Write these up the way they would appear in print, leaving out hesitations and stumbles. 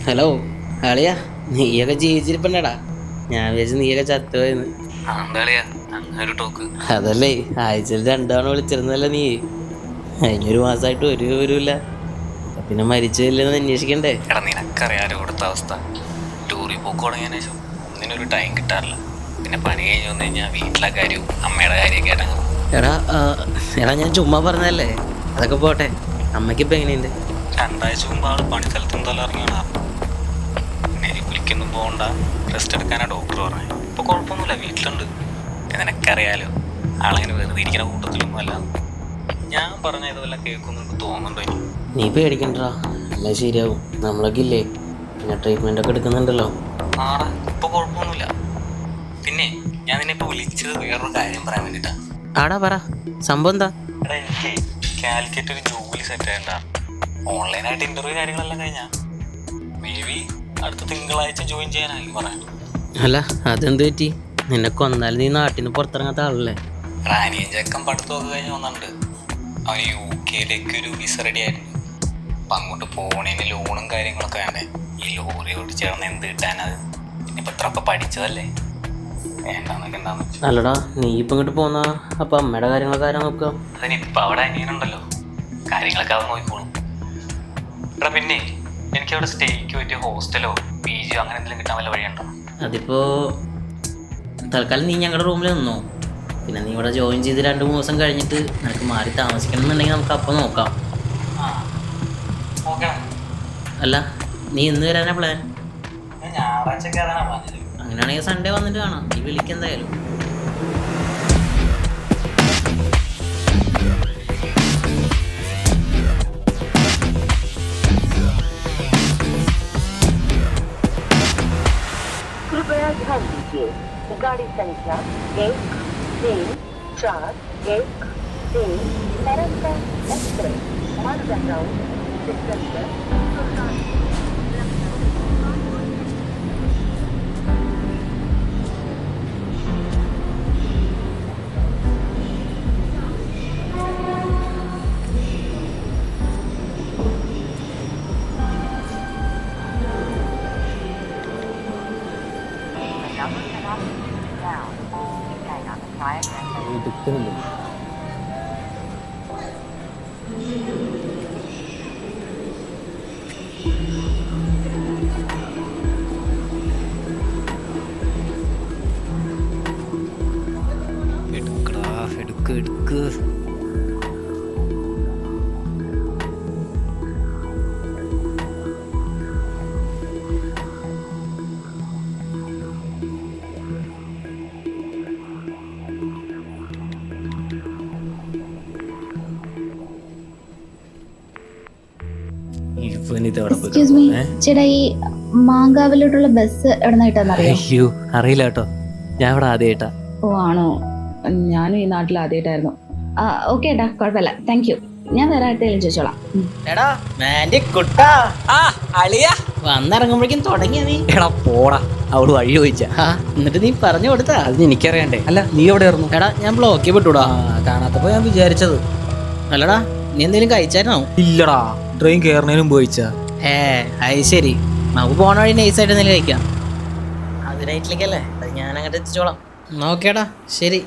Hello അളിയാ, നീയൊക്കെ ജീവിച്ചിരിപ്പണ്ടടാ. ഞാൻ വിചാരിച്ചു നീയൊക്കെ ചത്തുപോയെന്ന്. അതല്ലേ ആഴ്ചയിൽ 2 തവണ വിളിച്ചിരുന്നല്ലോ നീ. അതിനൊരു മാസമായിട്ട് ഒരു വിവരമില്ല. പിന്നെ മരിച്ചില്ലെന്ന് അന്വേഷിക്കണ്ടേ? എടാ, നിനക്കറിയാലോ ഇവിടുത്തെ അവസ്ഥ. ടൂറിൽ പോക്ക് തുടങ്ങിയതിനു ശേഷം ഒന്നിനൊരു ടൈം കിട്ടാറില്ല. പിന്നെ പണി കഴിഞ്ഞ് വന്നു കഴിഞ്ഞാൽ വീട്ടിലെ കാര്യവും അമ്മയുടെ കാര്യമൊക്കെ ആയിട്ടങ്ങ് പോകും. എടാ ഞാൻ ചുമ്മാ പറഞ്ഞതല്ലേ, അതൊക്കെ പോട്ടെ. അമ്മയ്ക്ക് ഇപ്പം എങ്ങനെയുണ്ട്? 2 ആഴ്ച മുമ്പ് ആള് പണിസ്ഥലത്ത് എന്തായാലും ഇറങ്ങിയാണ്. പിന്നെ കുളിക്കൊന്നും പോകണ്ട, റെസ്റ്റ് എടുക്കാനാണ് ഡോക്ടർ പറഞ്ഞത്. ഇപ്പോൾ കുഴപ്പമൊന്നുമില്ല, വീട്ടിലുണ്ട്. നിനക്കറിയാലോ ആളങ്ങനെ വെറുതെ ഇരിക്കുന്ന കൂട്ടത്തിലൊന്നും അല്ല. ഞാൻ പറഞ്ഞ ഇതെല്ലാം കേൾക്കുമെന്ന് എനിക്ക് തോന്നുന്നുണ്ടോ? നീ പേടിക്കണ്ടാ, എല്ലാം ശരിയാവും. നമ്മളൊക്കെ ഇല്ലേ, പിന്നെ ട്രീറ്റ്മെൻ്റ് ഒക്കെ എടുക്കുന്നുണ്ടല്ലോ. ആടാ, ഇപ്പോൾ കുഴപ്പമൊന്നുമില്ല. പിന്നെ ഞാൻ നിന്നെ ഇപ്പോൾ വിളിച്ചത് വേറൊരു കാര്യം പറയാൻ വേണ്ടിയിട്ടാണ്. ആടാ പറ, സംഭവം എന്താ? എടാ, എനിക്ക് കാലിക്കറ്റ് ഒരു ജോലി സെറ്റ് ചെയ്യണ്ട. ഓൺലൈനായിട്ട് ഇൻ്റർവ്യൂ കാര്യങ്ങളെല്ലാം കഴിഞ്ഞാൽ മേ ബി അടുത്ത തിങ്കളാഴ്ച ജോയിൻ ചെയ്യാനായി പറയാം. അല്ല അതെന്ത് പറ്റി? നിനക്ക് വന്നാലും നീ നാട്ടിൽ നിന്ന് പുറത്തിറങ്ങാത്ത ആളല്ലേ? റാനിയൻ ചെക്കൻ പഠിത്തമൊക്കെ കഴിഞ്ഞ് വന്നിട്ടുണ്ട്. അവന് UK ഒരു വിസ റെഡി ആയിട്ടുണ്ട്. അപ്പം അങ്ങോട്ട് പോകണേന് ലോണും കാര്യങ്ങളൊക്കെ വേണ്ടേ? ഈ ലോറി ഓടിച്ച് ചേർന്ന് എന്ത് കിട്ടാനത്? ഇനിയിപ്പോൾ ഇത്രയൊക്കെ പഠിച്ചതല്ലേ, വേണ്ടാന്നൊക്കെ എന്താന്ന് വെച്ചു. അല്ലടാ, നീ ഇപ്പം ഇങ്ങോട്ട് പോന്നാ അപ്പം അമ്മയുടെ കാര്യങ്ങളൊക്കെ ആരാ നോക്കുക? അതിനിപ്പോൾ അവിടെ അനിയനുണ്ടല്ലോ, കാര്യങ്ങളൊക്കെ അവൻ നോക്കിക്കോളും. എടാ, പിന്നെ എനിക്കവിടെ സ്റ്റേക്ക് പറ്റിയ ഹോസ്റ്റലോ PG അങ്ങനെ എന്തെങ്കിലും കിട്ടാൻ വല്ല വഴിയുണ്ടോ? അതിപ്പോൾ തൽക്കാലം നീ ഞങ്ങളുടെ റൂമിൽ നിന്നോ. പിന്നെ നീ ഇവിടെ ജോയിൻ ചെയ്ത് 2-3 ദിവസം കഴിഞ്ഞിട്ട് നിനക്ക് മാറി താമസിക്കണം എന്നുണ്ടെങ്കിൽ നമുക്ക് അപ്പം നോക്കാം. നോക്കണം. അല്ല നീ എന്ന് വരാനാ പ്ലാൻ? ഞായറാഴ്ച കയറാനാണ് പറഞ്ഞത്. അങ്ങനെയാണെങ്കിൽ സൺഡേ വന്നിട്ട് കാണാം. നീ വിളിക്കെന്തായാലും. कृपया ध्यान दीजिए, गाड़ी संख्या 1341 सरस्वती एक्सप्रेस मालगांव सिकंदर എടുക്ക്. എക്സ്ക്യൂസ് മീ ചേട്ടാ, ഈ മാങ്കാവിലോട്ടുള്ള ബസ് എവിടെ നിന്ന് കിട്ടാന്നറിയോ? അയ്യോ അറിയില്ല കേട്ടോ, ഞാൻ ഇവിടെ ആദ്യമായിട്ടാ. ഓ ആണോ, ഞാനും ഈ നാട്ടിൽ ആദ്യമായിട്ടായിരുന്നു. ഓക്കെ ഏട്ടാ, കുഴപ്പമില്ല, താങ്ക് യു. ഞാൻ വേറെ ആർക്കെങ്കിലും ചോദിച്ചോളാം. എടാ മാൻഡി കുട്ടാ, വന്നിറങ്ങുമ്പോഴേക്കും തുടങ്ങിയ നീ. എടാ പോടാ, അവള് വഴി ചോദിച്ചാ. എന്നിട്ട് നീ പറഞ്ഞു കൊടുത്താ? അത് എനിക്കറിയണ്ടേ. അല്ല നീ എവിടെയായിരുന്നു? എടാ ഞാൻ ബ്ലോക്കിൽ വിട്ടൂടാ, കാണാത്തപ്പോ ഞാൻ വിചാരിച്ചത്. അല്ലടാ നീ എന്തെങ്കിലും കഴിച്ചായിരുന്നോ? ഇല്ലടാ, ട്രെയിൻ കയറുന്നതിനും പോയിച്ചാ. അത് ശരി, നമുക്ക് പോണ വഴി നൈസായിട്ട് എന്തെങ്കിലും കഴിക്കാം. അത് നൈറ്റിലേക്കല്ലേ, അത് ഞാൻ അങ്ങോട്ട് എത്തിച്ചോളാം. നോക്കേടാ, ശരി.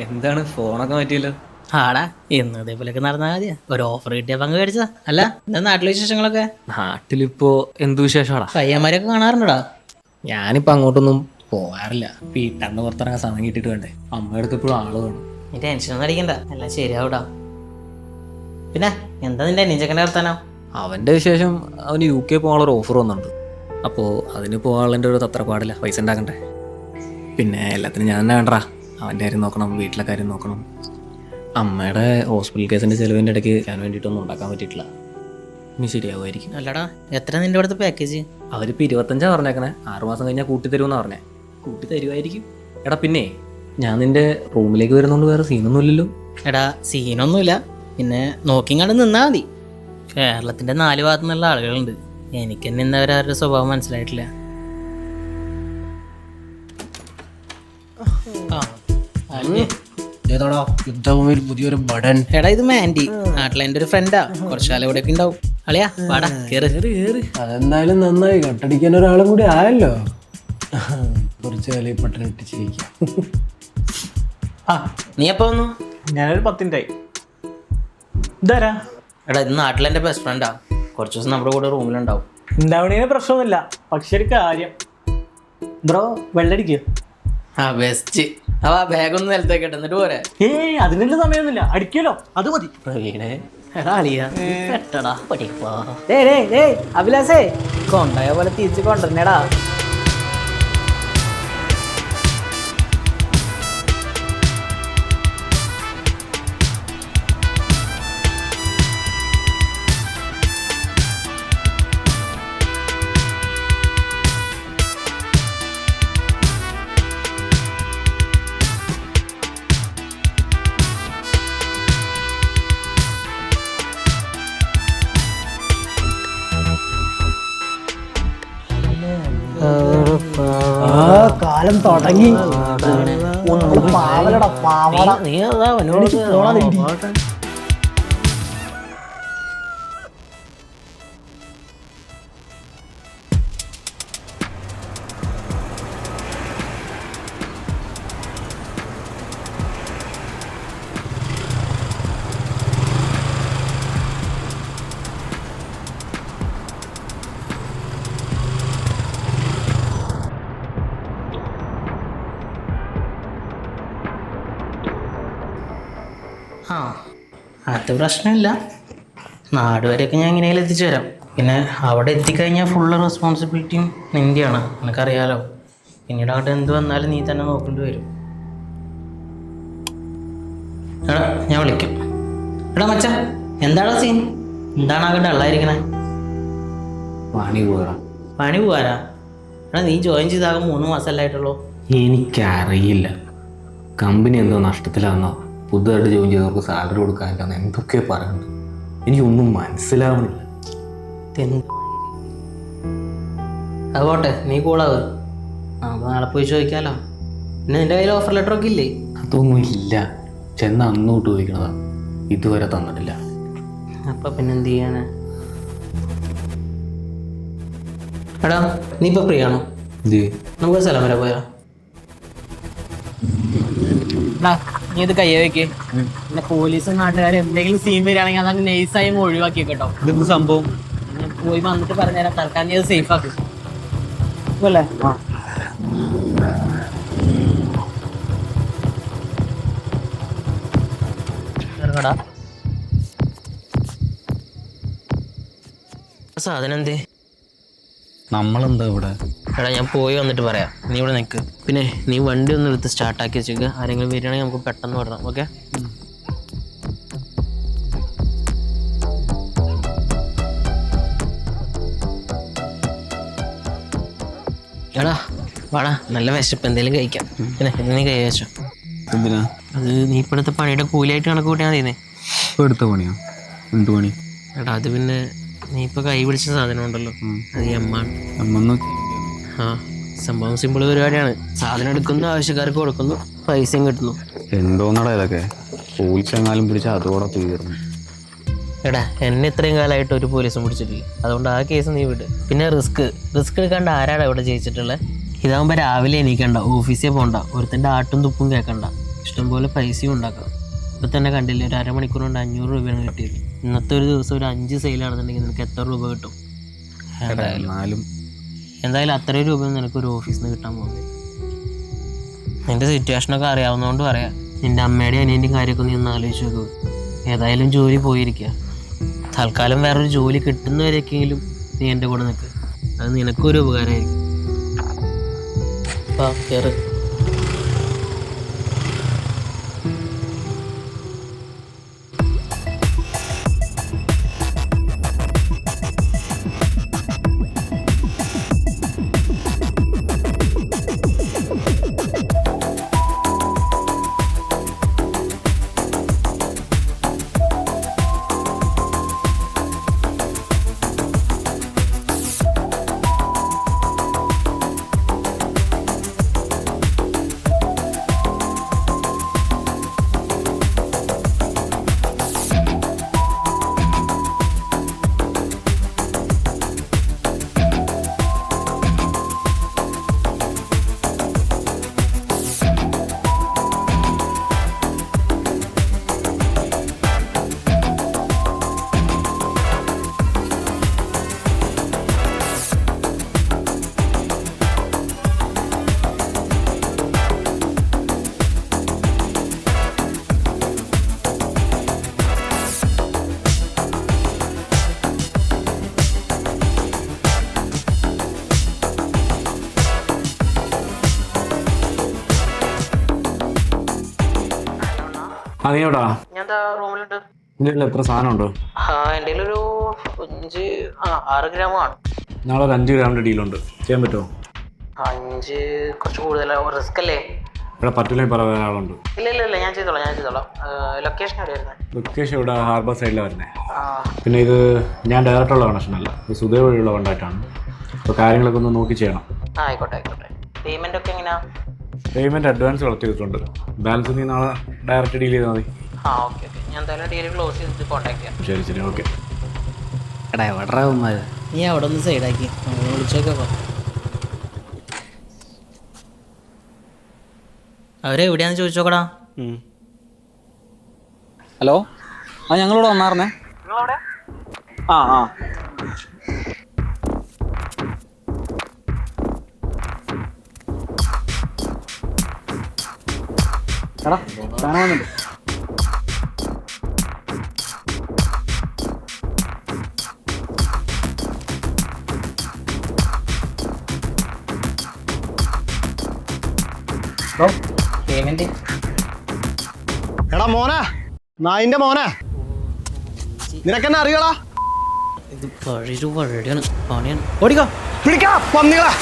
എന്താണ് ഫോണൊക്കെ മാറ്റിയല്ലോ? ആടാ ഇന്ന് ഇതേപോലെയൊക്കെ നടന്നാൽ മതിയാ, ഒരു ഓഫർ കിട്ടിയ പങ്ക് മേടിച്ചതാ. അല്ല എന്താ നാട്ടിലെ വിശേഷങ്ങളൊക്കെ? നാട്ടിലിപ്പോ എന്ത് വിശേഷമാടാ? പയ്യന്മാരൊക്കെ കാണാറുണ്ടോടാ? ഞാനിപ്പോ അങ്ങോട്ടൊന്നും പോകാറില്ല. വീട്ടാന്ന് പുറത്തിറങ്ങാൻ സമയം കിട്ടിയിട്ട് വേണ്ടേ. അമ്മയുടെ എപ്പോഴും ആള് വേണം. നീ ടെൻഷനൊന്നും അടിക്കണ്ട, എല്ലാം ശരിയാവൂടാ. പിന്നെ എന്താ നിന്റെ അനിയച്ചക്കൻ്റെ വർത്താനോ? അവന്റെ വിശേഷം, അവന് UK പോകാനുള്ളൊരു ഓഫർ വന്നിട്ടുണ്ട്. അപ്പോൾ അതിന് പോകാനുള്ളതിൻ്റെ ഒരു തത്രപ്പാടില്ല, പൈസ ഉണ്ടാക്കണ്ടേ. പിന്നെ എല്ലാത്തിനും ഞാൻ തന്നെ വേണ്ടടാ. അവൻ്റെ കാര്യം നോക്കണം, വീട്ടിലെ കാര്യം നോക്കണം. അമ്മയുടെ ഹോസ്പിറ്റൽ കേസിൻ്റെ ചിലവിൻ്റെ ഇടയ്ക്ക് ഞാൻ വേണ്ടിയിട്ടൊന്നും ഉണ്ടാക്കാൻ പറ്റിയിട്ടില്ല. ഇനി ശരിയാവുമായിരിക്കും. അല്ലടാ എത്ര നിന്റെ അടുത്ത് പാക്കേജ്? അവരിപ്പോൾ 25 പറഞ്ഞേക്കണേ. 6 മാസം കഴിഞ്ഞാൽ കൂട്ടി തരുമെന്ന് പറഞ്ഞേ. കൂട്ടി തരുമായിരിക്കും. എടാ പിന്നെ ഞാൻ നിന്റെ റൂമിലേക്ക് വരുന്നതുകൊണ്ട് വേറെ സീനൊന്നും ഇല്ലല്ലോ? എടാ സീനൊന്നുമില്ല, പിന്നെ നോക്കിങ്ങാണ്ട് നിന്നാ മതി. കേരളത്തിന്റെ 4 ഭാഗത്തു നിന്നുള്ള ആളുകളുണ്ട്. എനിക്ക് തന്നെ എന്താ അവരുടെ സ്വഭാവം മനസ്സിലായിട്ടില്ല. യുദ്ധഭൂമിയിൽ പുതിയൊരു ബടൻ. എടാ ഇത് മാൻഡി, നാട്ടിലെ എൻ്റെ ഒരു ഫ്രണ്ടാ, കുറച്ചാലും ഇവിടെയൊക്കെ ഉണ്ടാവും. അളിയാ വാടാ കേറ്. അതെന്തായാലും നന്നായി, കട്ടടിക്കാൻ ഒരാളും കൂടി ആയല്ലോ. കുറച്ച് കാലം പട്ടണം ഇട്ടിച്ചിരിക്കാം. ആ നീ എപ്പോ വന്നു? ഞാനൊരു 10 മിനിറ്റായി. ഇതാരാ? എടാ ഇത് നാട്ടിലെൻ്റെ ബെസ്റ്റ് ഫ്രണ്ടാ, കുറച്ച് ദിവസം നമ്മുടെ കൂടെ റൂമിലുണ്ടാവും. ഉണ്ടാവണേന് പ്രശ്നമൊന്നുമില്ല, പക്ഷെ ഒരു കാര്യം ബ്രോ വെള്ളടിക്കുക. ആ ബെസ്റ്റ്. അവ ബാഗൊന്നും നിലത്തേക്കട്ടെ എന്നിട്ട് പോരെ. ഏയ് അതിനുള്ള സമയമൊന്നുമില്ല, അടിക്കല്ലോ അത് മതി. എടാ അളിയാ പെട്ടടാ പഠിപ്പാ. അഭിലാസേ കൊണ്ടായ പോലെ തിരിച്ച് കൊണ്ടുവരണേടാ. കാലം തുടങ്ങി. പാവലടാ പാവട. നീ അതാ അവനോട് ആ അത് പ്രശ്നമില്ല. നാട് വരെയൊക്കെ ഞാൻ എങ്ങനെയാലും എത്തിച്ചു തരാം. പിന്നെ അവിടെ എത്തിക്കഴിഞ്ഞാൽ ഫുള്ള് റെസ്പോൺസിബിലിറ്റിയും നിൻ്റെയാണ്, നിനക്കറിയാലോ. പിന്നീട് അവിടെ എന്ത് വന്നാലും നീ തന്നെ നോക്കേണ്ടി വരും. എടാ ഞാൻ വിളിക്കാം. എടാ മച്ച എന്താടാ സീൻ? എന്താണ് ആകെ ഡള്ളായിരിക്കണേ? പണി പോകാം. പണി പോകാനാ? എടാ നീ ജോയിൻ ചെയ്താകെ 3 മാസമല്ലായിട്ടുള്ളൂ. എനിക്കറിയില്ല, കമ്പനി എന്തോ നഷ്ടത്തിലാണെന്നോ പുതുതായിട്ട് ജോയിൻ ചെയ്തവർക്ക് സാലറി കൊടുക്കാനില്ലെന്ന് എന്തൊക്കെ പറയുന്നുണ്ട്. എനിക്കൊന്നും മനസ്സിലാവണില്ല. അതുപോട്ടെ, നീ കൂളാവ്, നമുക്ക് നാളെ പോയി ചോദിക്കാമല്ലോ. പിന്നെ നിൻ്റെ കയ്യിൽ ഓഫർ ലെറ്റർ ഒക്കെ ഇല്ലേ? അതൊന്നും ഇല്ല, ചെന്ന് അന്നോട്ട് ചോദിക്കണതാ, ഇതുവരെ തന്നിട്ടില്ല. അപ്പം പിന്നെ എന്ത് ചെയ്യാനാ? എടാ നീ ഇപ്പോൾ ഫ്രീ ആണോ? നമുക്ക് സ്ഥലം വരെ പോയാ? നീ ഇത് കയ്യെ വെക്ക്. പിന്നെ പോലീസും നാട്ടുകാരും എന്തെങ്കിലും സീൻ വരികയാണെങ്കിൽ അതങ്ങ് നൈസായി ഒഴിവാക്കി കേട്ടോ. ഇതെന്ത് സംഭവം? ഞാൻ പോയി വന്നിട്ട് പറഞ്ഞുതരാം. തൽക്കാലം നീ അത് സേഫ് ആക്കി അല്ലേ? ഇറങ്ങടാ. സാധനം എന്തേ? നമ്മളെന്താ ഇവിടെ? എടാ ഞാൻ പോയി വന്നിട്ട് പറയാം, നീ ഇവിടെ നിൽക്ക്. പിന്നെ നീ വണ്ടി ഒന്ന് എടുത്ത് സ്റ്റാർട്ടാക്കി വെച്ചേക്ക്. ആരെങ്കിലും വരികയാണെങ്കിൽ നമുക്ക് പെട്ടെന്ന് വിടണം. ഓക്കെ? എടാ വാടാ, നല്ല വിശപ്പ്, എന്തെങ്കിലും കഴിക്കാം. പിന്നെ ഇത് നീ കൈ വെച്ചോ. എന്തിനാ? അത് നീ ഇപ്പോഴത്തെ പണിയുടെ കൂലിയായിട്ട് കണക്ക് കൂട്ടിയാൽ മതിയെന്നേ. ഇപ്പോൾ എടുത്ത പണിയോ? എന്ത് പണി? എടാ അത് പിന്നെ നീ ഇപ്പോൾ കൈ പിടിച്ച സാധനം ഉണ്ടല്ലോ, അത് എമ്മാണ്. ആ സംഭവം സിമ്പിൾ പരിപാടിയാണ്. സാധനം എടുക്കുന്നു, ആവശ്യക്കാർക്ക് കൊടുക്കുന്നു, പൈസയും കിട്ടുന്നു. എന്തോന്നടാ ഇതൊക്കെ? പോലീസെങ്ങാലും പിടിച്ച അതോടെ തീർന്നു. എടാ എന്നെ ഇത്രയും കാലമായിട്ട് ഒരു പോലീസും പിടിച്ചിട്ടില്ല, അതുകൊണ്ട് ആ കേസ് നീ വിട്. പിന്നെ റിസ്ക് എടുക്കാണ്ട് ആരാടാ ഇവിടെ ജയിച്ചിട്ടുള്ളത്? ഇതാകുമ്പോൾ രാവിലെ എണീക്കണ്ട, ഓഫീസിൽ പോകണ്ട, ഒരുത്തൻ്റെ ആട്ടും തുപ്പും കേൾക്കണ്ട, ഇഷ്ടംപോലെ പൈസയും ഉണ്ടാക്കാം. ഇപ്പം തന്നെ കണ്ടില്ലേ, ഒരു അരമണിക്കൂർ കൊണ്ട് 500 രൂപയാണ് കിട്ടിയത്. ഇന്നത്തെ ഒരു ദിവസം ഒരു 5 സെയിലാണെന്നുണ്ടെങ്കിൽ നിനക്ക് എത്ര രൂപ കിട്ടും? എന്തായാലും അത്രയും രൂപയൊന്നും നിനക്കൊരു ഓഫീസിൽ നിന്ന് കിട്ടാൻ പോകുന്നത്. നിൻ്റെ സിറ്റുവേഷനൊക്കെ അറിയാവുന്നതുകൊണ്ട് പറയാം. നിൻ്റെ അമ്മയുടെയും അനിയൻ്റെയും കാര്യമൊക്കെ നീ ഒന്ന് ആലോചിച്ച് നോക്കൂ. ഏതായാലും ജോലി പോയിരിക്കുക, തൽക്കാലം വേറൊരു ജോലി കിട്ടുന്നവരൊക്കെയെങ്കിലും നീ എൻ്റെ കൂടെ നിൽക്ക്, അത് നിനക്കൊരു ഉപകാരമായിരിക്കും. അപ്പോൾ കയറ്. നീ എവിടാ? ഞാൻ റൂമിലുണ്ട്. ഇതിൽ എത്ര സാധനം ഉണ്ടോ? എൻ്റെ ഒരു 6 ഗ്രാം കാണും. നാളെ ഒരു 5 ഗ്രാമിൻ്റെ ഡീലുണ്ട്, ചെയ്യാൻ പറ്റുമോ? 5 കുറച്ച് കൂടുതലാണ്, റിസ്ക് അല്ലേ? ഇവിടെ പറ്റില്ലെങ്കിൽ പറ, വേറെ ആളുണ്ട്. ഇല്ല ഞാൻ ചെയ്തോളാം. ലൊക്കേഷൻ എവിടെയായിരുന്നു? ലൊക്കേഷൻ ഇവിടെ ഹാർബർ സൈഡിലാണ് വരുന്നത്. പിന്നെ ഇത് ഞാൻ ഡയറക്റ്റുള്ള കണക്ഷൻ അല്ല, ഇത് സുധേ വഴിയുള്ള കോണ്ടാക്റ്റാണ്. അപ്പോൾ കാര്യങ്ങളൊക്കെ ഒന്ന് നോക്കി ചെയ്യണം. ആയിക്കോട്ടെ. പേയ്മെൻ്റ് ഒക്കെ എങ്ങനെയാ? പേയ്മെൻറ്റ് അഡ്വാൻസ് കളക്ട് ചെയ്തിട്ടുണ്ട്, ബാലൻസ് നീ നാളെ ഡയറക്റ്റ് ഡീൽ ചെയ്താൽ മതി. ഓക്കെ. ഞാൻ എന്തായാലും ഡീൽ ക്ലോസ് ചെയ്തിട്ട് കോൺടാക്ട് ചെയ്യാം. ശരി ഓക്കെ. എടാ എവിടെടാ ഉമ്മാര്? നീ അവിടെ ഒന്ന് സൈഡാക്കി വിളിച്ചോക്കോ. അവരെവിടെയാന്ന് ചോദിച്ചോക്കടാ. ഹലോ, ഞങ്ങളിവിടെ വന്നായിരുന്നേ. ആ എടാ സാധനം വന്നിട്ട്. പേയ്മെന്റ് എടാ മോനെ, നായിന്റെ മോനെ, നിനക്കെന്നെ അറിയടാ? ഇത് പഴയൊരു വഴിയാണ്, പണിയാണ്. ഓടിക്കോ. പിടിക്കാ പന്നികളെ.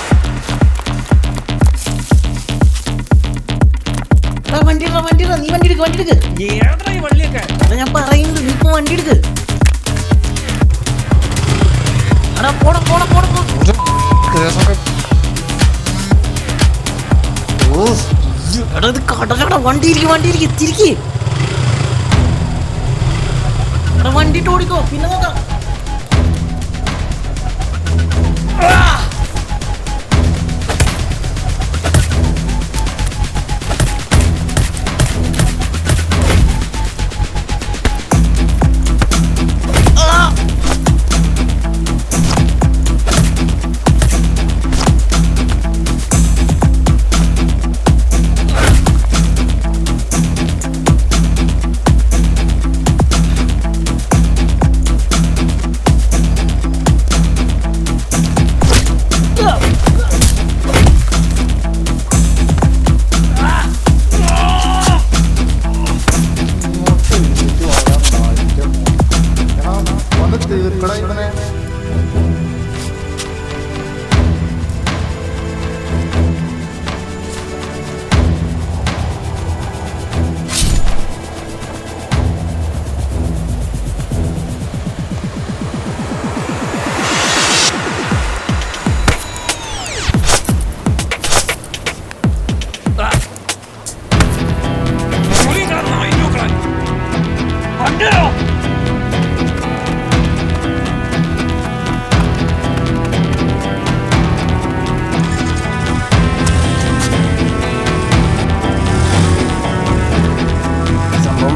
വണ്ടി നീ വണ്ടി എടുക്ക്. ഞാൻ പറയുന്നത് നീ ഇപ്പൊ വണ്ടി എടുക്ക്. ഇത് കടലടാ. വണ്ടി ഇരിക്ക് തിരിക്ക്. വണ്ടി ഇട്ട് ഓടിക്കോ, പിന്നെ നോക്കാം.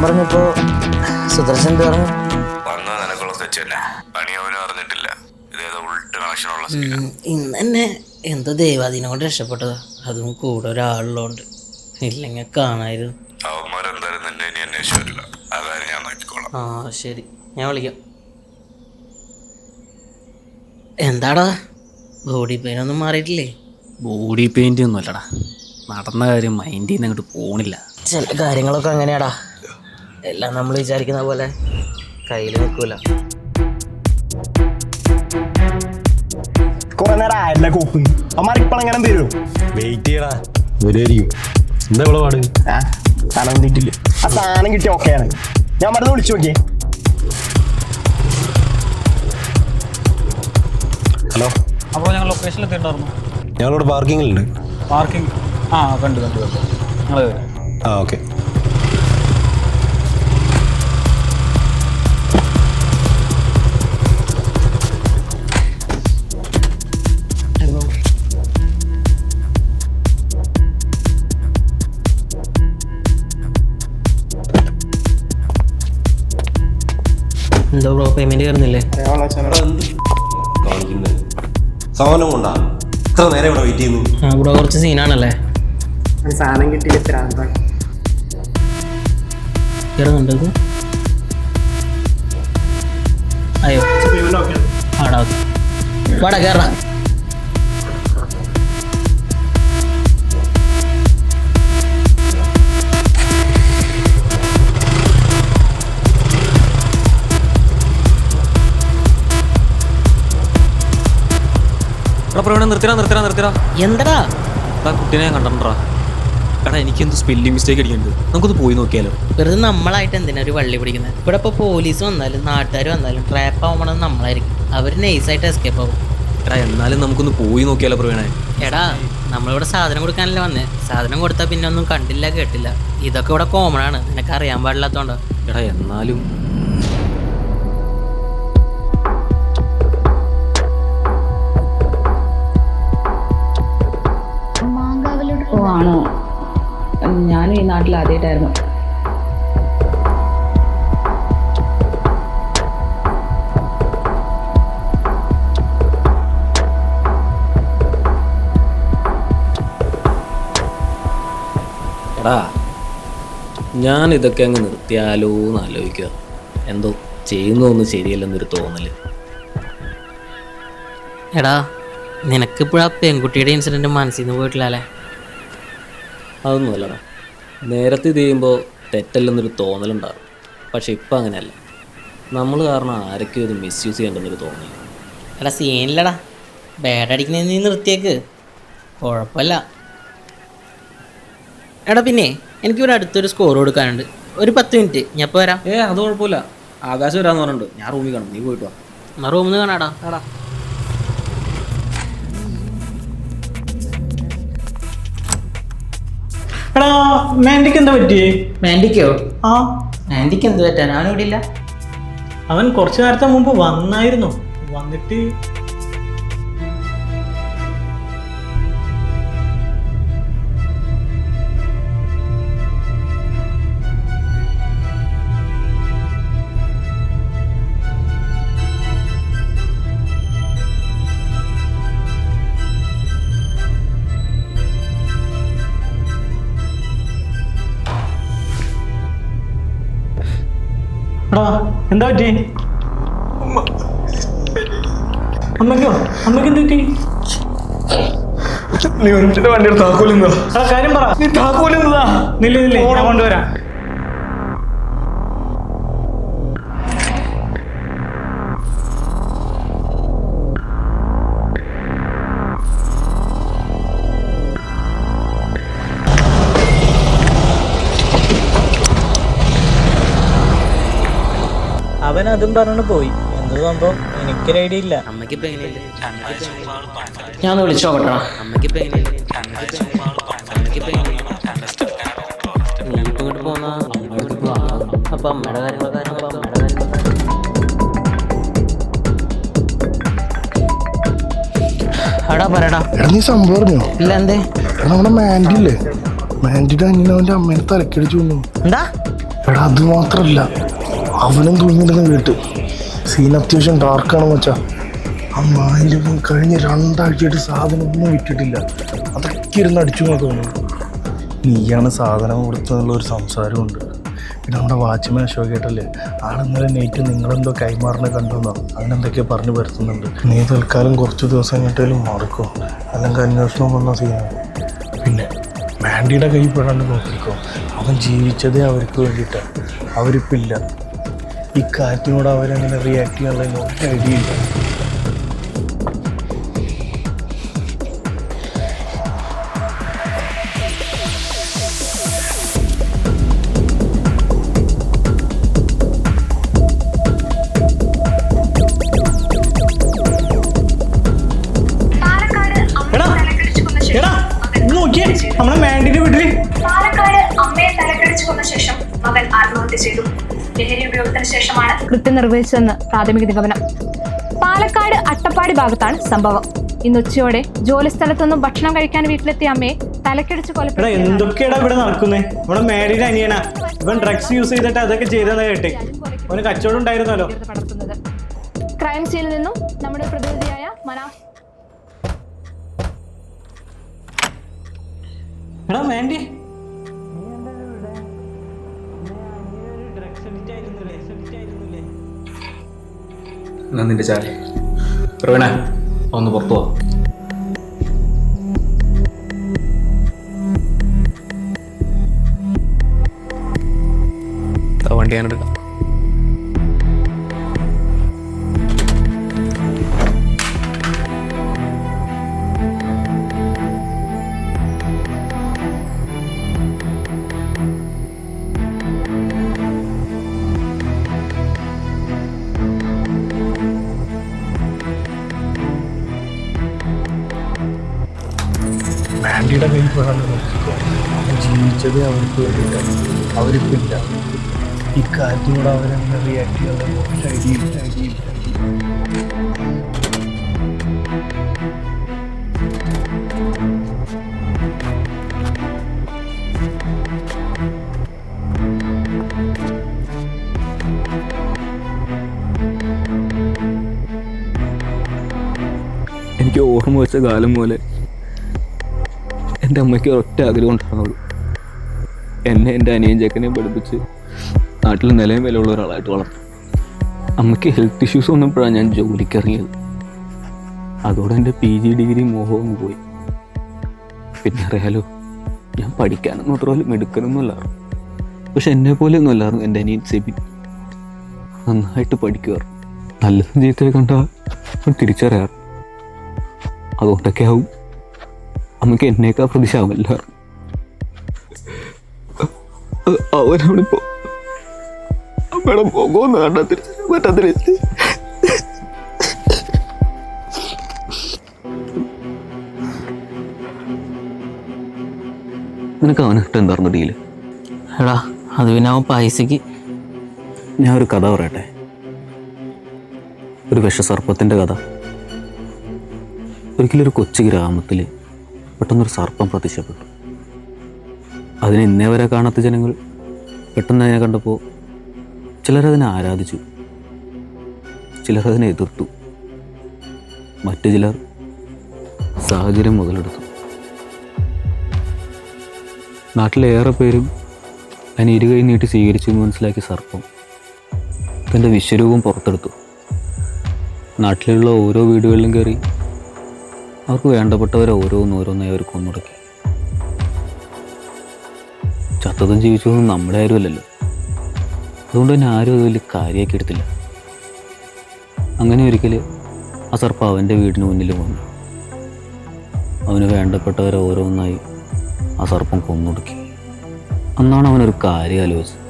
പറഞ്ഞപ്പോ സുദർശൻ പറഞ്ഞു ഇന്ന് തന്നെ എന്തോ ദൈവാധീനം കൊണ്ട് രക്ഷപ്പെട്ടതാ. അതും കൂടെ ഒരാളുള്ളോണ്ട്. ഇല്ലെങ്കിൽ കാണായിരുന്നു. ആ ശരി, ഞാൻ വിളിക്കാം. എന്താടാ ബോഡി പെയിൻ ഒന്നും മാറിയിട്ടില്ലേ? ബോഡി പെയിൻ്റ് ഒന്നും അല്ലടാ, നടന്ന കാര്യം മൈൻഡിൽ നിന്ന് അങ്ങോട്ട് പോണില്ല. ചില കാര്യങ്ങളൊക്കെ അങ്ങനെയാടാ, എല്ലാം നമ്മൾ വിചാരിക്കുന്ന പോലെ കയ്യിൽ നിൽക്കൂല. കുറെ നേരം ആയല്ല കോപ്പ്. അമ്മാർ ഇപ്പളെങ്ങനെ തരും? വെയിറ്റ് ചെയ്യടാ, വരുമായിരിക്കും. എന്താ ഇവിടെ പാട്? സാധനം കിട്ടിയില്ല. ആ സാധനം കിട്ടിയ ഓക്കെയാണ്. ഞാൻ മരുന്ന് വിളിച്ചു നോക്കിയേ. ഹലോ. അപ്പോൾ ഞങ്ങൾ ലൊക്കേഷനിൽ എത്തിയിട്ടുണ്ടായിരുന്നു. ഞങ്ങളിവിടെ പാർക്കിങ്ങിലുണ്ട്. പാർക്കിംഗ് കണ്ടു ഞങ്ങൾ വരാം. ഓക്കെ. എന്തോ ബ്രോ, പേയ്മെന്റ് കയറുന്നില്ലേ? സാധനം കൊണ്ടാ ഇത്ര നേരം ഇവിടെ വെയിറ്റ് ചെയ്യുന്നു. ആ ബ്രോ, കുറച്ച് സീനാണല്ലേ. സാധനം കിട്ടിയില്ല. കയറുന്നുണ്ട്. അയ്യോ ആടാ, വാടാ കയറാ. പ്രവീണ നിർത്തിടാ. എന്തടാ എടാ കുട്ടീനെ കണ്ടണ്ടാ. എടാ എനിക്കെന്ത് സ്പെല്ലിംഗ് മിസ്റ്റേക്ക് അടിക്കുന്നുണ്ട്. നമുക്കൊന്ന് പോയി നോക്കിയാലോ? വെറുതെ നമ്മളായിട്ട് എന്തിനാ ഒരു വള്ളി പിടിക്കുന്നത്? ഇവിടെ ഇപ്പോൾ പോലീസ് വന്നാലും നാട്ടുകാർ വന്നാലും ട്രാപ്പ് ആവണം നമ്മളായിരിക്കും. അവർ നൈസായിട്ട് എസ്കേപ്പ് ആവും. എടാ എന്നാലും നമുക്കൊന്ന് പോയി നോക്കിയാലോ പ്രവീണേ? എടാ നമ്മളിവിടെ സാധനം കൊടുക്കാനല്ലേ വന്നേ. സാധനം കൊടുത്താൽ പിന്നെ ഒന്നും കണ്ടില്ല കേട്ടില്ല. ഇതൊക്കെ ഇവിടെ കോമൺ ആണ്, നിനക്ക് അറിയാൻ പാടില്ലാത്തോണ്ടാ. എടാ എന്നാലും ഓ ആണോ? ഞാനും ഈ നാട്ടിൽ ആദ്യമായിട്ടായിരുന്നു. എടാ ഞാൻ ഇതൊക്കെ അങ്ങ് നിർത്തിയാലോ എന്ന് ആലോചിക്കുക. എന്തോ ചെയ്യുന്നതൊന്നും ശരിയല്ലെന്നൊരു തോന്നല്. എടാ നിനക്കിപ്പോഴാ പെൺകുട്ടിയുടെ ഇൻസിഡൻറ്റ് മനസ്സിൽ നിന്ന് പോയിട്ടില്ലല്ലേ? അതൊന്നും അല്ലടാ. നേരത്തെ ഇത് ചെയ്യുമ്പോൾ തെറ്റല്ലെന്നൊരു തോന്നലുണ്ടാകും. പക്ഷെ ഇപ്പം അങ്ങനെയല്ല. നമ്മൾ കാരണം ആരൊക്കെയോ ഇത് മിസ്യൂസ് ചെയ്യേണ്ടെന്നൊരു തോന്നൽ. എടാ സീനില്ലടാ, ബാഡടിക്കുന്നതിന് നീ നിർത്തിയേക്ക്, കുഴപ്പമില്ല. എടാ പിന്നെ എനിക്കിവിടെ അടുത്തൊരു സ്കോർ കൊടുക്കാനുണ്ട്. ഒരു 10 മിനിറ്റ് ഞാൻ ഇപ്പോൾ വരാം. അത് കുഴപ്പമില്ല. ആകാശം വരാമെന്ന് പറഞ്ഞിട്ടുണ്ട്. ഞാൻ റൂമിൽ കാണും, നീ പോയിട്ട് വാ. എന്നാൽ റൂമിൽ നിന്ന് കാണാടാ. എടാ മാൻഡിക്ക് എന്താ പറ്റിയേ? മാൻഡിക്കോ? ആ മാൻഡിക്ക് എന്ത് പറ്റാൻ? അവനിവിടെ ഇല്ല. അവൻ കുറച്ചു നേരത്തെ മുമ്പ് വന്നായിരുന്നു. വന്നിട്ട് എടാ എന്താ പറ്റി? അമ്മയ്ക്കോ? അമ്മയ്ക്ക് എന്ത് പറ്റി? നീ ഒരു വണ്ടിയുടെ താക്കോലെന്താ? കാര്യം പറ. നീ താക്കോലെന്താ? നില്ലേ ഞാൻ കൊണ്ടുവരാം. അവൻ അതും പറഞ്ഞു പോയി. എന്ത് സംഭവം എനിക്കൊരു ഐഡിയ ഇല്ല. അമ്മയ്ക്കിപ്പോൾ എങ്ങനെയില്ല? ഞാൻ വിളിച്ചു നോക്കട്ടാ. അമ്മയ്ക്കിപ്പോൾ എങ്ങനെയില്ല? നീ ഇപ്പം ഇങ്ങോട്ട് പോന്നാ അപ്പം അമ്മയുടെ കാര്യങ്ങളൊക്കെ എടാ പറയടാ. എടാ നീ സംഭവം അറിഞ്ഞോ? ഇല്ല. എന്തേ? എടാ നമ്മുടെ മാൻഡില്ലേ, മാൻഡിയുടെ അനിയൻ അവൻ്റെ അമ്മേനെ തലക്കടിച്ചു കൊന്നു. എന്താ? എടാ അത് മാത്രല്ല, അവനും തൂങ്ങിടുന്ന കേട്ട്. സീൻ അത്യാവശ്യം ഡാർക്കാണ് മച്ചാ. ആ മാൻ്റെ കഴിഞ്ഞ 2 ആഴ്ചയായിട്ട് സാധനം ഒന്നും വിറ്റിട്ടില്ല. അതൊക്കെ ഇരുന്ന് അടിച്ചു എന്ന് തോന്നുന്നു. നീയാണ് സാധനം കൊടുത്തെന്നുള്ള ഒരു സംസാരമുണ്ട്. പിന്നെ നമ്മുടെ വാച്ച്മാൻ അശോകേട്ടല്ലേ, ആളിന്നലെ നൈറ്റ് നിങ്ങളെന്തോ കൈമാറിനെ കണ്ടുവന്നോ അങ്ങനെ എന്തൊക്കെയോ പറഞ്ഞു വരുത്തുന്നുണ്ട്. നീ തൽക്കാലം കുറച്ച് ദിവസം കഴിഞ്ഞിട്ടാലും മറക്കോ, അല്ലെങ്കിൽ അന്വേഷണം വന്ന സീനാണ്. പിന്നെ മാൻഡിയുടെ കൈ പെടാണ്ട് നോക്കിക്കോ. അവൻ ജീവിച്ചതേ അവർക്ക് വേണ്ടിയിട്ടാണ്. അവരിപ്പോൾ ഇല്ല. ഈ കാര്യത്തിനോട് അവരെങ്ങനെ റിയാക്ട് ചെയ്യാനുള്ളതിന് ഒരു ഐഡിയ ഇല്ല. നോക്കിയേ നമ്മളെ മാൻഡിന്റെ വീട്ടില് പാലക്കാട് അമ്മയെ തലക്കടിച്ചു കൊന്ന ശേഷം മകൻ ആത്മഹത്യ ചെയ്തു. ലഹരി ഉപയോഗത്തിന് ശേഷമാണ് കൃത്യം നിർവഹിച്ചതെന്ന് പ്രാഥമിക നിഗമനം. പാലക്കാട് അട്ടപ്പാടി ഭാഗത്താണ് സംഭവം. ഇന്ന് ഉച്ചയോടെ ജോലി സ്ഥലത്തൊന്നും ഭക്ഷണം കഴിക്കാൻ വീട്ടിലെത്തിയ അമ്മയെ തലക്കടിച്ച് കൊലപ്പെടുത്തി. എന്തൊക്കെയാടാ ഇവിടെ നടക്കുന്നേ? ഇവിടെ മാരിയുടെ അനിയനാ. ഇവൻ ഡ്രഗ്സ് യൂസ് ചെയ്തിട്ട് അതൊക്കെ ചെയ്തെന്ന് കേട്ടെ. അവന് കച്ചവടം ഉണ്ടായിരുന്നല്ലോ. ക്രൈം സീനിൽ നിന്നും നമ്മുടെ പ്രതിനിധിയായ മനാഫ്. എടാ മാൻഡി, നിന്റെ ചായ പ്രവീണ ഒന്ന് പുറത്തു പോവാ. വണ്ടി ഞാനെടുക്കാം. അവരുടെ കയ്യിൽ പെടാണ്ട് നോക്കിക്കോ. അവൻ ജീവിച്ചത് അവർക്ക് വേണ്ടിയിട്ടാണ്. അവരിപ്പോൾ ഇല്ല. ഇക്കാര്യത്തോടെ അവരെങ്ങനെ റിയാക്ട് ചെയ്യാൻ ഐഡിയ. എനിക്ക് ഓർമ്മ വെച്ച കാലം പോലെ എൻ്റെ അമ്മയ്ക്ക് ഒറ്റ ആഗ്രഹം ഉണ്ടാകുന്നുള്ളൂ, എന്നെ എൻ്റെ അനിയൻ ചെക്കനെയും പഠിപ്പിച്ച് നാട്ടിൽ നിലയും വിലയുള്ള ഒരാളായിട്ട് വളർത്തും. അമ്മയ്ക്ക് ഹെൽത്ത് ഇഷ്യൂസ് വന്നപ്പോഴാണ് ഞാൻ ജോലിക്കിറങ്ങിയത്. അതോടെ എൻ്റെ PG ഡിഗ്രി മോഹവും പോയി. പിന്നെ അറിയാലോ, ഞാൻ പഠിക്കാനൊന്നും അത്ര വലിയ മിടുക്കനൊന്നും അല്ലായിരുന്നു. പക്ഷെ എന്നെപ്പോലെ ഒന്നും അല്ലായിരുന്നു എൻ്റെ അനിയൻ സെബിൻ. നന്നായിട്ട് പഠിക്കുമായിരുന്നു. നല്ലതും ചീത്തയെ കണ്ടാൽ തിരിച്ചറിയാറ്. അതുകൊണ്ടൊക്കെ ആവും അമ്മയ്ക്ക് എന്നേക്കാൾ പ്രതിശാമല്ല. അവനാണിപ്പോ അമ്മയുടെ മുഖമൊന്നും കണ്ടാ തിരിച്ചറിയാൻ പറ്റാത്ത. നിനക്ക് അവനിട്ട് എന്തായിരുന്നു ഡീല്? എടാ അത് പിന്നെ അവൻ പൈസക്ക്. ഞാൻ ഒരു കഥ പറയട്ടെ, ഒരു വിഷസർപ്പത്തിൻ്റെ കഥ. ഒരിക്കലും ഒരു കൊച്ചു ഗ്രാമത്തിൽ പെട്ടെന്നൊരു സർപ്പം പ്രത്യക്ഷപ്പെട്ടു. അതിനെ ഇന്നേ വരെ കാണാത്ത ജനങ്ങൾ പെട്ടെന്ന് അതിനെ കണ്ടപ്പോൾ ചിലരതിനെ ആരാധിച്ചു, ചിലരതിനെ എതിർത്തു, മറ്റു ചിലർ സാഹചര്യം മുതലെടുത്തു. നാട്ടിലേറെ പേരും അതിനെ ഇരുകൈ നീട്ടി സ്വീകരിച്ചു എന്ന് മനസ്സിലാക്കിയ സർപ്പം തൻ്റെ വിശ്വരൂപം പുറത്തെടുത്തു. നാട്ടിലുള്ള ഓരോ വീടുകളിലും കയറി അവർക്ക് വേണ്ടപ്പെട്ടവരെ ഓരോന്നായി അവർ കൊന്നുടക്കി. ചത്തതും ജീവിച്ചതൊന്നും നമ്മുടെ ആരുമല്ലല്ലോ. അതുകൊണ്ട് തന്നെ ആരും അത് വലിയ കാര്യമാക്കി എടുത്തില്ല. അങ്ങനെ ഒരിക്കൽ ആ സർപ്പം അവൻ്റെ വീടിന് മുന്നിൽ വന്നു. അവന് വേണ്ടപ്പെട്ടവരെ ഓരോന്നായി ആ സർപ്പം കൊന്നൊടുക്കി. അന്നാണ് അവനൊരു കാര്യം ആലോചിച്ചത്.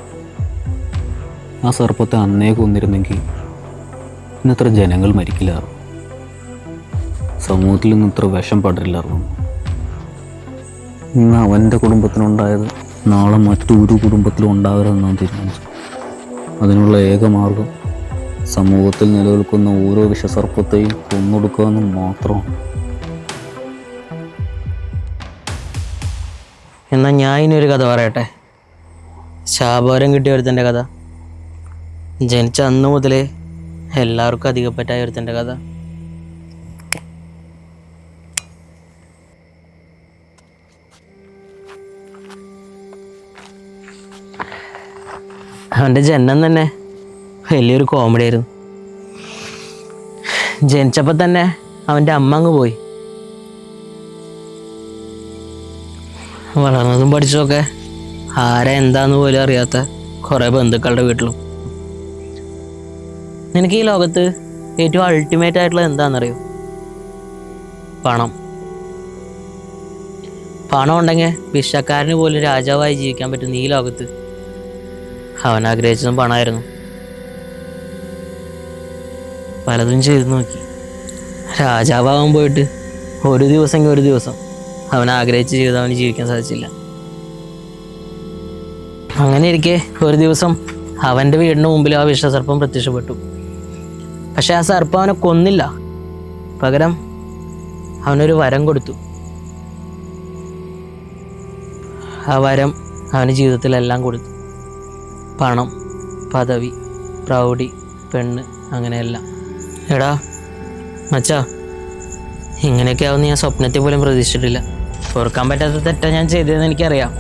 ആ സർപ്പത്തെ അന്നേ കൊന്നിരുന്നെങ്കിൽ ഇന്നത്ര ജനങ്ങൾ മരിക്കില്ലായിരുന്നു, സമൂഹത്തിൽ നിന്ന് ഇത്ര വിഷം പടരില്ലായിരുന്നു. ഇന്ന് അവൻ്റെ കുടുംബത്തിനുണ്ടായത് നാളെ മറ്റൊരു കുടുംബത്തിലും ഉണ്ടാകരുതെന്നാണ് തീരുമാനിച്ചു. അതിനുള്ള ഏക മാർഗം സമൂഹത്തിൽ നിലനിൽക്കുന്ന ഓരോ വിഷസർപ്പത്തെയും കൊന്നൊടുക്കുക എന്ന് മാത്രമാണ്. എന്നാൽ ഞാൻ ഇനിയൊരു കഥ പറയട്ടെ. ശാപവരം കിട്ടിയ ഒരുത്തൻ്റെ കഥ. ജനിച്ച അന്ന് മുതലേ എല്ലാവർക്കും അധികപ്പറ്റായ ഒരുത്തൻ്റെ കഥ. അവൻ്റെ ജനനം തന്നെ വലിയൊരു കോമഡി ആയിരുന്നു. ജനിച്ചപ്പോൾ തന്നെ അവൻ്റെ അമ്മ അങ്ങ് പോയി. വളർന്നതും പഠിച്ചതൊക്കെ ആരാ എന്താന്ന് പോലും അറിയാത്ത കുറേ ബന്ധുക്കളുടെ വീട്ടിലും. നിനക്ക് ഈ ലോകത്ത് ഏറ്റവും അൾട്ടിമേറ്റ് ആയിട്ടുള്ളത് എന്താണെന്നറിയോ? പണം. പണം ഉണ്ടെങ്കിൽ ഭിക്ഷക്കാരന് പോലും രാജാവായി ജീവിക്കാൻ പറ്റുന്ന ഈ ലോകത്ത് അവൻ ആഗ്രഹിച്ചതും പണമായിരുന്നു. പലതും ചെയ്തു നോക്കി. രാജാവാകാൻ പോയിട്ട് ഒരു ദിവസം അവൻ ആഗ്രഹിച്ച ജീവിതം അവന് ജീവിക്കാൻ സാധിച്ചില്ല. അങ്ങനെ ഇരിക്കെ ഒരു ദിവസം അവൻ്റെ വീടിന് മുമ്പിൽ ആ വിഷസർപ്പം പ്രത്യക്ഷപ്പെട്ടു. പക്ഷെ ആ സർപ്പം അവനെ കൊന്നില്ല. പകരം അവനൊരു വരം കൊടുത്തു. ആ വരം അവന് ജീവിതത്തിലെല്ലാം കൊടുത്തു. പണം, പദവി, പ്രൗഢി, പെണ്ണ്, അങ്ങനെയെല്ലാം. എടാ മച്ചാ, ഇങ്ങനെയൊക്കെ ആവുമെന്ന് ഞാൻ സ്വപ്നത്തിൽ പോലും പ്രതീക്ഷിച്ചിട്ടില്ല. ഓർക്കാൻ പറ്റാത്ത തെറ്റാ ഞാൻ ചെയ്തതെന്ന് എനിക്കറിയാം.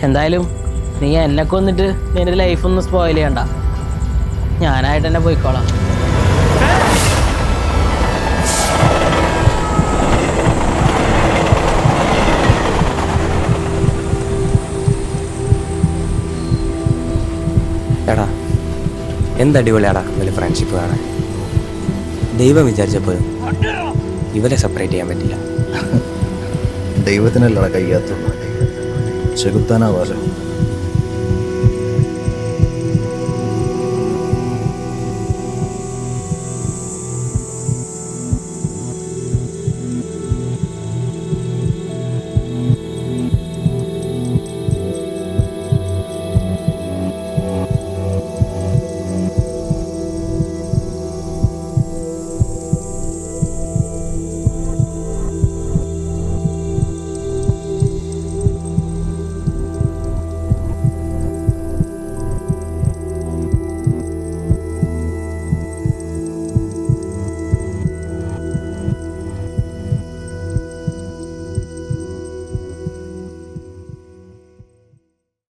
എന്തായാലും നീ എന്നെ കൊന്നിട്ട് നിന്റെ ലൈഫൊന്നും സ്പോയിൽ ചെയ്യണ്ട. ഞാനായിട്ട് തന്നെ പോയിക്കോളാം. എടാ എന്തടിപൊളിയാടാ ഇവലെ ഫ്രണ്ട്ഷിപ്പ് കാണാൻ. ദൈവം വിചാരിച്ചപ്പോഴും ഇവരെ സെപ്പറേറ്റ് ചെയ്യാൻ പറ്റില്ല. ദൈവത്തിനല്ലടാ കഴിയാത്തുള്ളൂ, ചെകുത്താനാ വാശം.